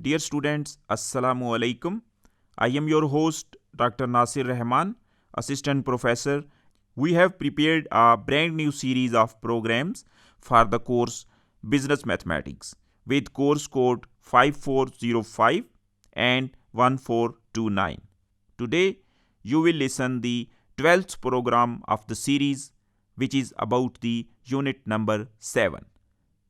Dear students, Assalamu alaikum. I am your host, Dr. Nasir Rahman, Assistant Professor. We have prepared a brand new series of programs for the course Business Mathematics with course code 5405 and 1429. Today, you will listen the 12th program of the series, which is about the unit number 7.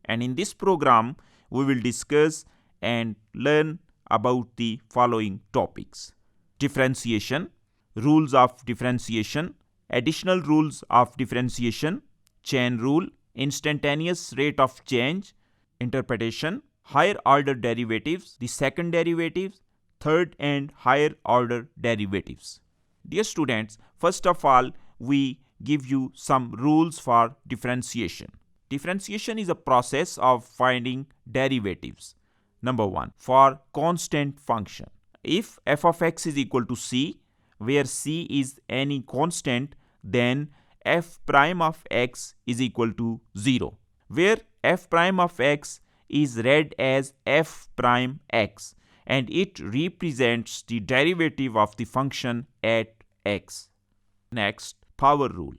And in this program, we will discuss and learn about the following topics: differentiation, rules of differentiation, additional rules of differentiation, chain rule, instantaneous rate of change, interpretation, higher order derivatives, the second derivatives, third and higher order derivatives. Dear students, first of all, we give you some rules for differentiation. Differentiation is a process of finding derivatives. Number 1, for constant function. If f of x is equal to c, where c is any constant, then f prime of x is equal to 0, where f prime of x is read as f prime x and it represents the derivative of the function at x. Next, power rule.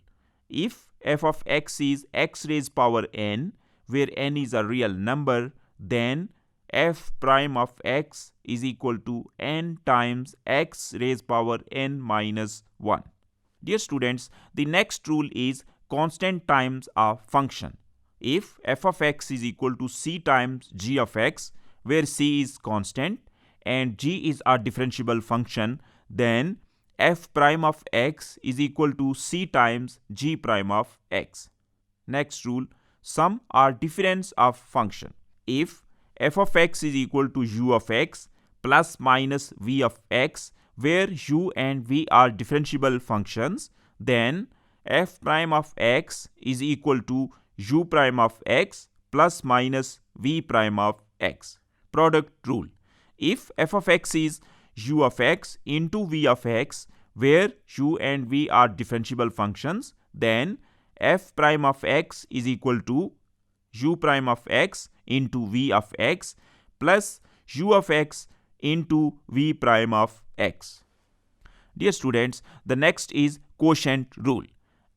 If f of x is x raised power n, where n is a real number, then f prime of x is equal to n times x raised power n minus 1. Dear students, the next rule is constant times a function. If f of x is equal to c times g of x, where c is constant and g is a differentiable function, then f prime of x is equal to c times g prime of x. Next rule, sum or difference of function. If f of x is equal to u of x plus minus v of x, where u and v are differentiable functions, then f prime of x is equal to u prime of x plus minus v prime of x. Product rule. If f of x is u of x into v of x, where u and v are differentiable functions, then f prime of x is equal to u prime of x into v of x plus u of x into v prime of x. Dear students, the next is quotient rule.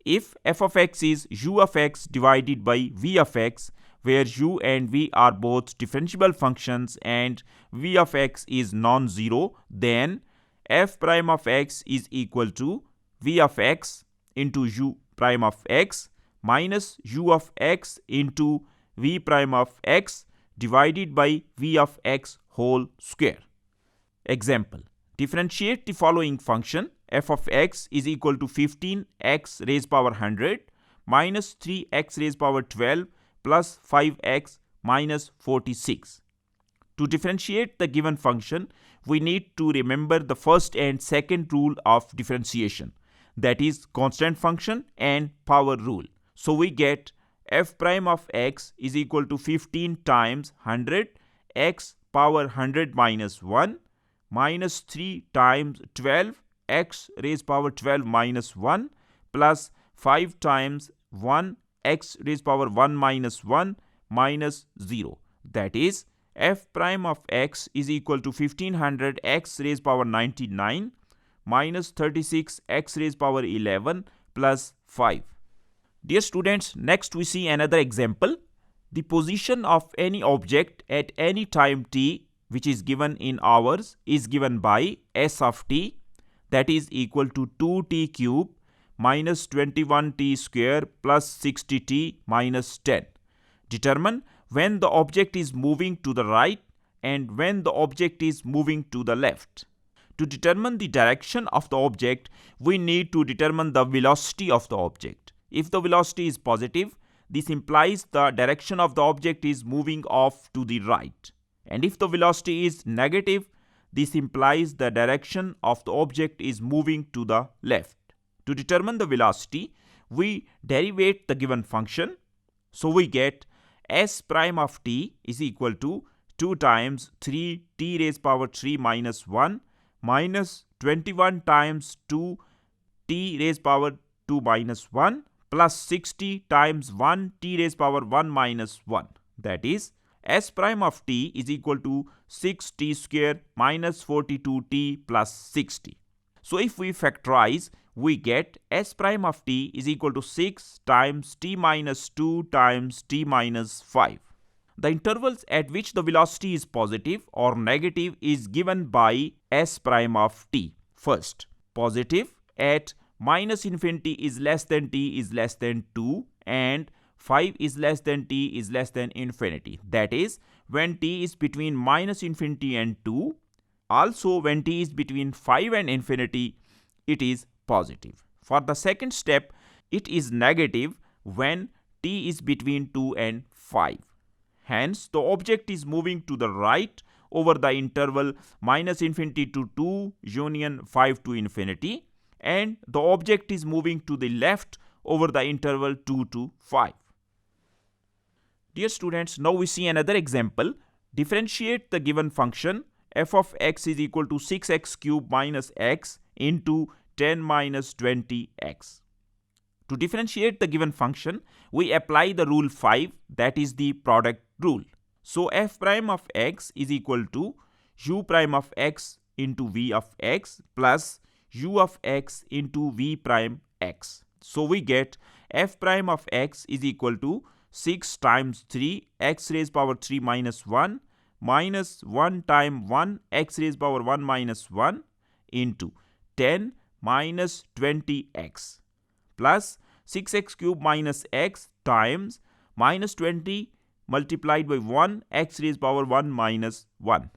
If f of x is u of x divided by v of x, where u and v are both differentiable functions and v of x is non-zero, then f prime of x is equal to v of x into u prime of x minus u of x into v prime of x divided by v of x whole square. Example: differentiate the following function. F of x is equal to 15x raised power 100 minus 3x raised power 12 plus 5x minus 46. To differentiate the given function, we need to remember the first and second rule of differentiation, that is constant function and power rule. So we get f prime of x is equal to 15 times 100 x power 100 minus 1 minus 3 times 12 x raised power 12 minus 1 plus 5 times 1 x raised power 1 minus 1 minus 0. That is f prime of x is equal to 1500 x raised power 99 minus 36 x raised power 11 plus 5. Dear students, next we see another example. The position of any object at any time t, which is given in hours, is given by s of t, that is equal to 2t cube minus 21t square plus 60t minus 10. Determine when the object is moving to the right and when the object is moving to the left. To determine the direction of the object, we need to determine the velocity of the object. If the velocity is positive, this implies the direction of the object is moving off to the right. And if the velocity is negative, this implies the direction of the object is moving to the left. To determine the velocity, we derivate the given function. So we get s prime of t is equal to 2 times 3t raised power 3 minus 1 minus 21 times 2t raised power 2 minus 1 plus 60 times 1 t raised power 1 minus 1. That is s prime of t is equal to 6t square minus 42t plus 60. So if we factorize, we get s prime of t is equal to 6 times t minus 2 times t minus 5. The intervals at which the velocity is positive or negative is given by s prime of t. First, positive at minus infinity is less than t is less than 2 and 5 is less than t is less than infinity. That is, when t is between minus infinity and 2. Also, when t is between 5 and infinity, it is positive. For the second step, it is negative when t is between 2 and 5. Hence, the object is moving to the right over the interval minus infinity to 2 union 5 to infinity, and the object is moving to the left over the interval 2 to 5. Dear students, now we see another example. Differentiate the given function f of x is equal to 6x cube minus x into 10 minus 20x. To differentiate the given function, we apply the rule 5, that is the product rule. So f prime of x is equal to u prime of x into v of x plus u of x into v prime x. So we get f prime of x is equal to 6 times 3 x raised power 3 minus 1 minus 1 times 1 x raised power 1 minus 1 into 10 minus 20x plus 6x cube minus x times minus 20 multiplied by 1 x raised power 1 minus 1.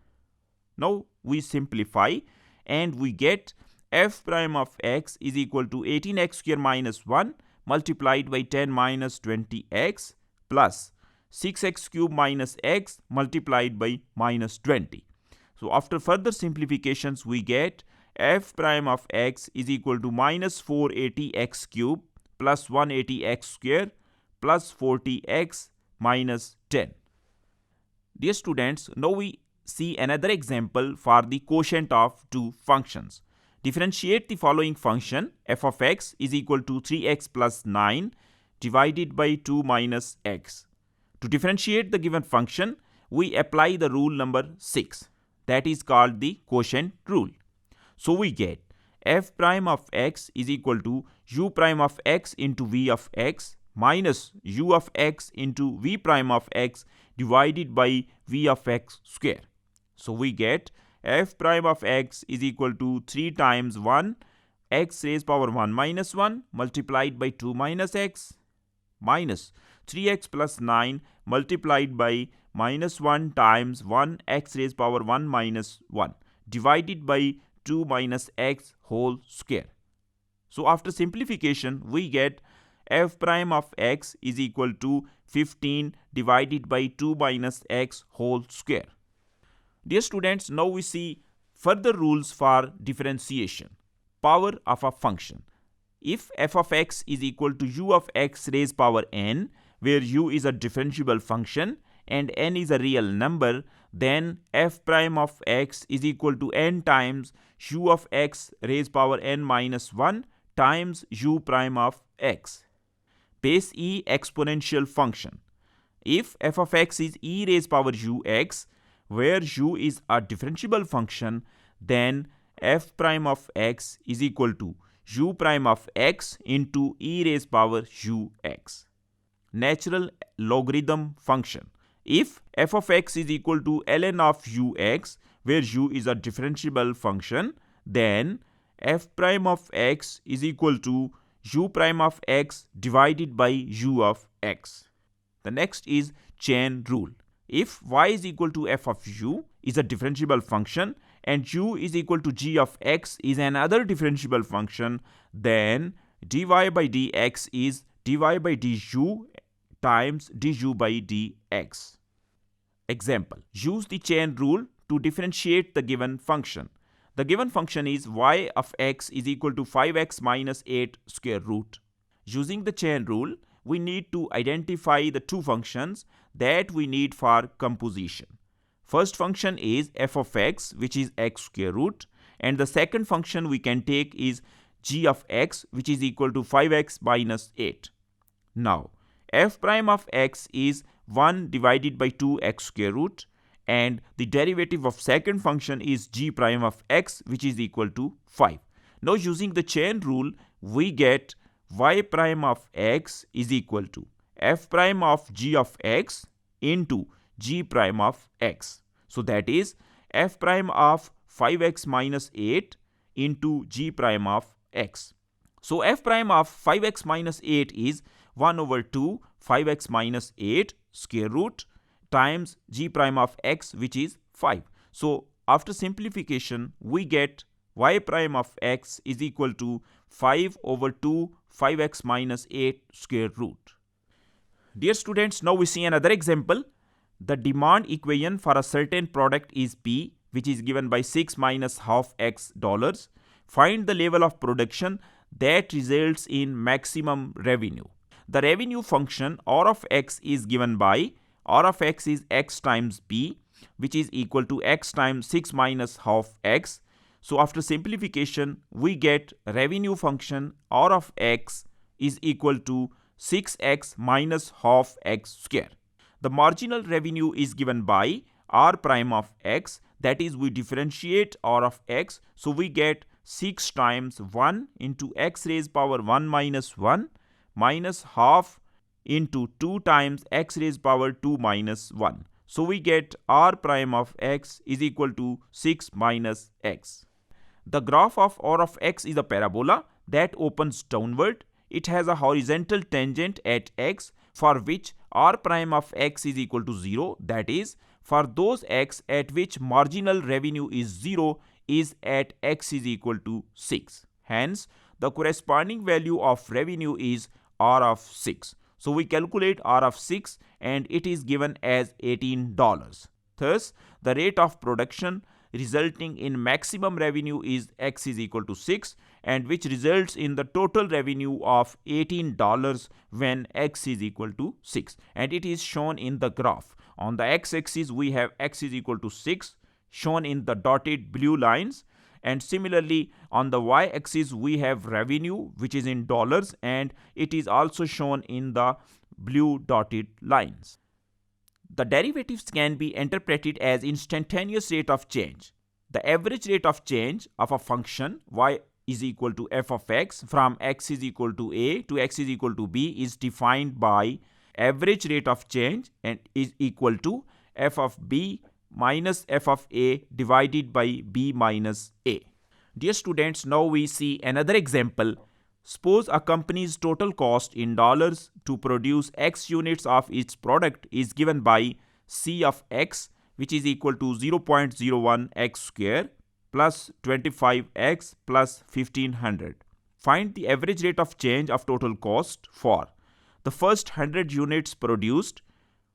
Now we simplify and we get f prime of x is equal to 18x square minus 1 multiplied by 10 minus 20x plus 6x cube minus x multiplied by minus 20. So after further simplifications, we get f prime of x is equal to minus 480x cube plus 180x square plus 40x minus 10. Dear students, now we see another example for the quotient of two functions. Differentiate the following function f of x is equal to 3x plus 9 divided by 2 minus x. To differentiate the given function, we apply the rule number 6, that is called the quotient rule. So we get f prime of x is equal to u prime of x into v of x minus u of x into v prime of x divided by v of x square. So we get f prime of x is equal to 3 times 1 x raised power 1 minus 1 multiplied by 2 minus x minus 3x plus 9 multiplied by minus 1 times 1 x raised power 1 minus 1 divided by 2 minus x whole square. So after simplification, we get f prime of x is equal to 15 divided by 2 minus x whole square. Dear students, now we see further rules for differentiation. Power of a function. If f of x is equal to u of x raised power n, where u is a differentiable function and n is a real number, then f prime of x is equal to n times u of x raised power n minus 1 times u prime of x. Base e exponential function. If f of x is e raised power ux, where u is a differentiable function, then f prime of x is equal to u prime of x into e raised power ux. Natural logarithm function. If f of x is equal to ln of ux, where u is a differentiable function, then f prime of x is equal to u prime of x divided by u of x. The next is chain rule. If y is equal to f of u is a differentiable function and u is equal to g of x is another differentiable function, then dy by dx is dy by du times du by dx. Example. Use the chain rule to differentiate the given function. The given function is y of x is equal to 5x minus 8 square root. Using the chain rule, we need to identify the two functions that we need for composition. First function is f of x, which is x square root, and the second function we can take is g of x, which is equal to 5x minus 8. Now, f prime of x is 1 divided by 2x square root, and the derivative of second function is g prime of x, which is equal to 5. Now using the chain rule, we get y prime of x is equal to f prime of g of x into g prime of x. So that is f prime of 5x minus 8 into g prime of x. So f prime of 5x minus 8 is 1 over 2 5x minus 8 square root times g prime of x, which is 5. So after simplification, we get y prime of x is equal to 5 over 2 5x minus 8 square root. Dear students, now we see another example. The demand equation for a certain product is P, which is given by 6 minus half x dollars. Find the level of production that results in maximum revenue. The revenue function R of x is given by R of x is x times P, which is equal to x times 6 minus half x. So after simplification, we get revenue function R of x is equal to 6x minus half x square. The marginal revenue is given by R prime of x, that is we differentiate R of x, so we get 6 times 1 into x raised power 1 minus 1 minus half into 2 times x raised power 2 minus 1. So we get R prime of x is equal to 6 minus x. The graph of R of x is a parabola that opens downward. It has a horizontal tangent at x for which R prime of x is equal to 0, that is, for those x at which marginal revenue is 0 is at x is equal to 6. Hence, the corresponding value of revenue is R of 6. So we calculate R of 6 and it is given as $18. Thus, the rate of production resulting in maximum revenue is x is equal to 6, and which results in the total revenue of $18 when x is equal to 6, and it is shown in the graph. On the x-axis we have x is equal to 6 shown in the dotted blue lines, and similarly on the y-axis we have revenue which is in dollars, and it is also shown in the blue dotted lines. The derivatives can be interpreted as instantaneous rate of change. The average rate of change of a function y is equal to f of x from x is equal to a to x is equal to b is defined by average rate of change and is equal to f of b minus f of a divided by b minus a. Dear students, now we see another example. Suppose a company's total cost in dollars to produce x units of its product is given by C of x, which is equal to 0.01 x square plus 25x plus 1500. Find the average rate of change of total cost for the first 100 units produced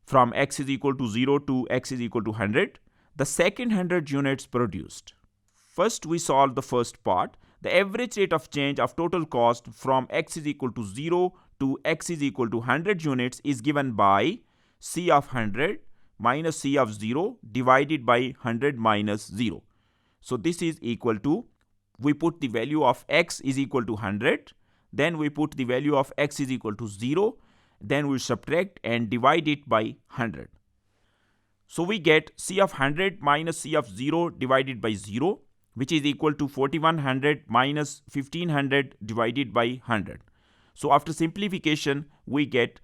from x is equal to 0 to x is equal to 100, the second 100 units produced. First we solve the first part. The average rate of change of total cost from x is equal to 0 to x is equal to 100 units is given by C of 100 minus C of 0 divided by 100 minus 0. So this is equal to, we put the value of x is equal to 100, then we put the value of x is equal to 0, then we subtract and divide it by 100. So we get C of 100 minus C of 0 divided by 0, which is equal to 4100 minus 1500 divided by 100. So after simplification, we get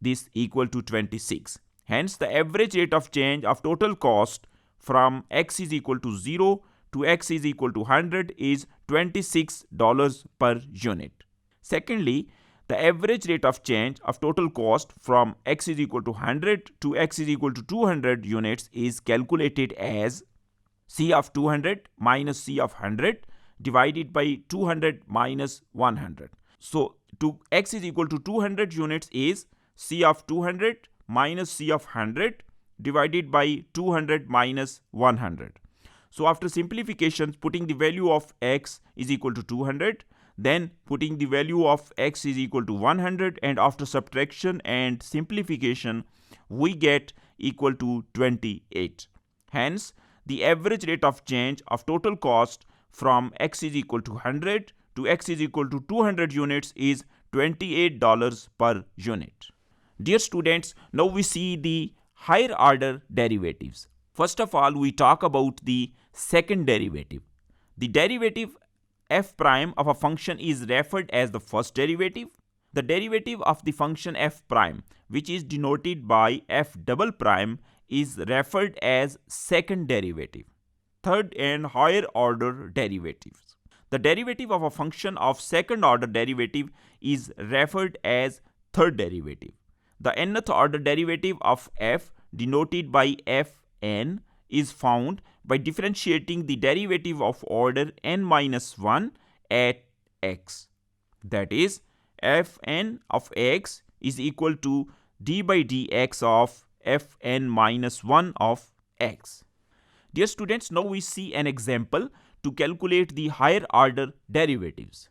this equal to 26. Hence, the average rate of change of total cost from x is equal to 0 to x is equal to 100 is $26 per unit. Secondly, the average rate of change of total cost from x is equal to 100 to x is equal to 200 units is calculated as C of 200 minus C of 100 divided by 200 minus 100. So to x is equal to 200 units is C of 200 minus C of 100 divided by 200 minus 100. So after simplification, putting the value of x is equal to 200, then putting the value of x is equal to 100, and after subtraction and simplification, we get equal to 28. Hence, the average rate of change of total cost from x is equal to 100 to x is equal to 200 units is $28 per unit. Dear students, now we see the higher order derivatives. First of all, we talk about the second derivative. The derivative f prime of a function is referred as the first derivative. The derivative of the function f prime, which is denoted by f double prime, is referred as second derivative. Third and higher order derivatives. The derivative of a function of second order derivative is referred as third derivative. The nth order derivative of f, denoted by fn, is found by differentiating the derivative of order n-1 at x. That is, fn of x is equal to d by dx of fn-1 of x. Dear students, now we see an example to calculate the higher order derivatives.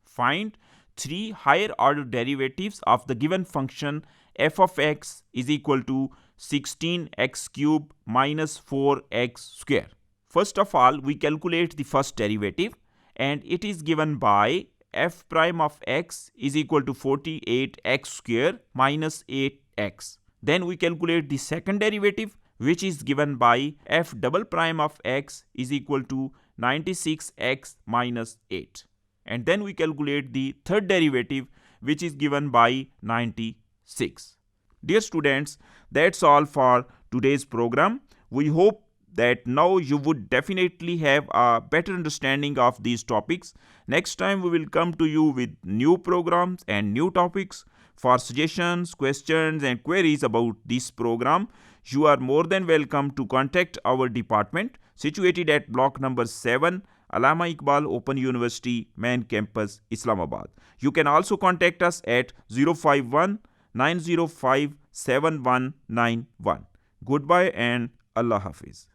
Find three higher order derivatives of the given function f of x is equal to 16x cube minus 4x square. First of all, we calculate the first derivative, and it is given by f prime of x is equal to 48x square minus 8x. Then we calculate the second derivative, which is given by f double prime of x is equal to 96x minus 8. And then we calculate the third derivative, which is given by 96. Dear students, that's all for today's program. We hope that now you would definitely have a better understanding of these topics. Next time we will come to you with new programs and new topics. For suggestions, questions and queries about this program, you are more than welcome to contact our department situated at block number 7, Allama Iqbal Open University, Main Campus, Islamabad. You can also contact us at 051 905 7191. Goodbye and Allah Hafiz.